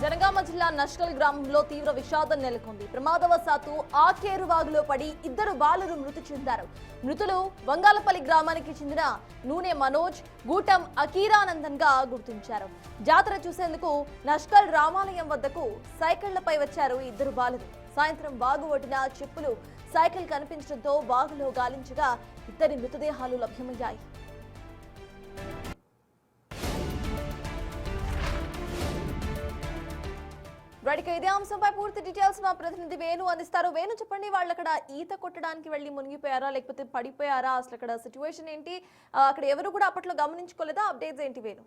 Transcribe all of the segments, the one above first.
జనగామ జిల్లా నష్కల్ గ్రామంలో తీవ్ర విషాదం నెలకొంది. ప్రమాదవశాత్తు ఆకేరు వాగులో పడి ఇద్దరు బాలురు మృతి చెందారు. మృతులు వంగాలపల్లి గ్రామానికి చెందిన నూనె మనోజ్, గూటం అకీరానందన్ గా గుర్తించారు. జాతర చూసేందుకు నష్కల్ రామాలయం వద్దకు సైకిళ్లపై వచ్చారు ఇద్దరు బాలురు. సాయంత్రం వాగు ఒడ్డున చెప్పులు సైకిల్ కనిపించడంతో వాగులో గాలించగా ఇద్దరి మృతదేహాలు లభ్యమయ్యాయి. ఇదే అంశంపై పూర్తి డీటెయిల్స్ మా ప్రతినిధి వేణు అందిస్తారు. వేణు, చెప్పండి, వాళ్ళు అక్కడ ఈత కొట్టడానికి వెళ్ళి మునిగిపోయారా లేకపోతే పడిపోయారా? అసలు అక్కడ సిచ్యువేషన్ ఏంటి? అక్కడ ఎవరు కూడా అప్పట్లో గమనించుకోలేదా? అప్డేట్స్ ఏంటి వేణు?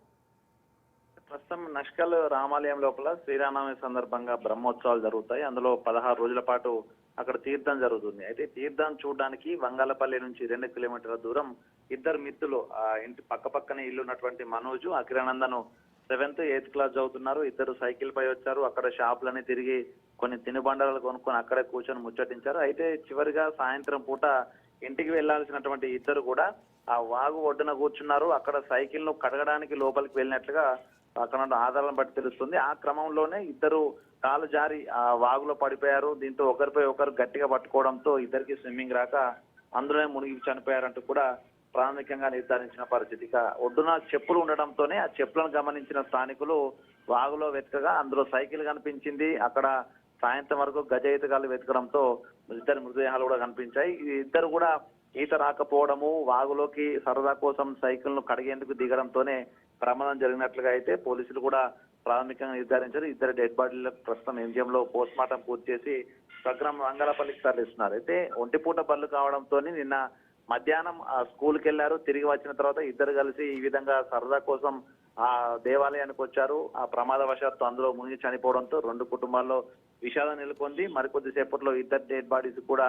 ప్రస్తుతం నష్కల్ రామాలయం లోపల శ్రీరామనవమి సందర్భంగా బ్రహ్మోత్సవాలు జరుగుతాయి. అందులో 16 రోజుల పాటు అక్కడ తీర్థం జరుగుతుంది. అయితే తీర్థం చూడడానికి వంగాలపల్లి నుంచి 2 కిలోమీటర్ల దూరం ఇద్దరు మిత్రులు ఆ ఇంటి పక్కనే ఇల్లు ఉన్నటువంటి మనోజు, అఖిరానందను 7th, 8th క్లాస్ చదువుతున్నారు. ఇద్దరు సైకిల్ పై వచ్చారు. అక్కడ షాపులని తిరిగి కొన్ని తినుబండారాలు కొనుక్కొని అక్కడే కూర్చొని ముచ్చటించారు. అయితే చివరిగా సాయంత్రం పూట ఇంటికి వెళ్లాల్సినటువంటి ఇద్దరు కూడా ఆ వాగు ఒడ్డున కూర్చున్నారు. అక్కడ సైకిల్ ను కడగడానికి లోపలికి వెళ్ళినట్లుగా అక్కడ ఆధారాలను బట్టి తెలుస్తుంది. ఆ క్రమంలోనే ఇద్దరు కాలు జారి ఆ వాగులో పడిపోయారు. దీంతో ఒకరిపై ఒకరు గట్టిగా పట్టుకోవడంతో ఇద్దరికి స్విమ్మింగ్ రాక అందులోనే మునిగి చనిపోయారంటూ కూడా ప్రాథమికంగా నిర్ధారించిన పరిస్థితి. ఇక ఒడ్డున చెప్పులు ఉండడంతోనే ఆ చెప్పులను గమనించిన స్థానికులు వాగులో వెతకగా అందులో సైకిల్ కనిపించింది. అక్కడ సాయంత్రం వరకు గజ ఈతగాళ్ళు వెతకడంతో ఇద్దరు మృతదేహాలు కూడా కనిపించాయి. ఈ ఇద్దరు కూడా ఈత రాకపోవడము, వాగులోకి సరదా కోసం సైకిల్ ను కడిగేందుకు దిగడంతోనే ప్రమాదం జరిగినట్లుగా అయితే పోలీసులు కూడా ప్రాథమికంగా నిర్ధారించారు. ఇద్దరు డెడ్ బాడీలకు ప్రస్తుతం ఎంజిఎం లో పోస్ట్ మార్టం పూర్తి చేసి స్వగ్రామం వంగాలపల్లికి తరలిస్తున్నారు. అయితే ఒంటిపూట బళ్ళు కావడంతో నిన్న మధ్యాహ్నం స్కూల్కి వెళ్లారు. తిరిగి వచ్చిన తర్వాత ఇద్దరు కలిసి ఈ విధంగా సరదా కోసం ఆ దేవాలయానికి వచ్చారు. ఆ ప్రమాదవశాత్తు అందులో మునిగి చనిపోవడంతో 2 కుటుంబాల్లో విషాదం నెలకొంది. మరికొద్ది సేపట్లో ఇద్దరు డెడ్ బాడీస్ కూడా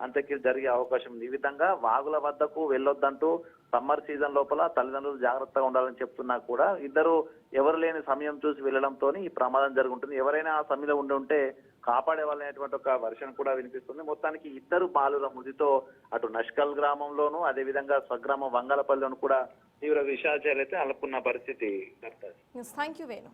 అంత్యక్రియలు జరిగే అవకాశం ఉంది. ఈ విధంగా వాగుల వద్దకు వెళ్ళొద్దంటూ సమ్మర్ సీజన్ లోపల తల్లిదండ్రులు జాగ్రత్తగా ఉండాలని చెప్తున్నా కూడా ఇద్దరు ఎవరు లేని సమయం చూసి వెళ్లడంతో ఈ ప్రమాదం జరుగుతుంది. ఎవరైనా ఆ సమయంలో ఉంటే కాపాడే వాళ్ళనేటువంటి ఒక వర్షన్ కూడా వినిపిస్తుంది. మొత్తానికి ఇద్దరు బాలుర మృతితో అటు నష్కల్ గ్రామంలోను అదేవిధంగా స్వగ్రామం వంగాలపల్లిలోను కూడా తీవ్ర విషాదాలు అయితే అలపున్న పరిస్థితి. Thank you Venu.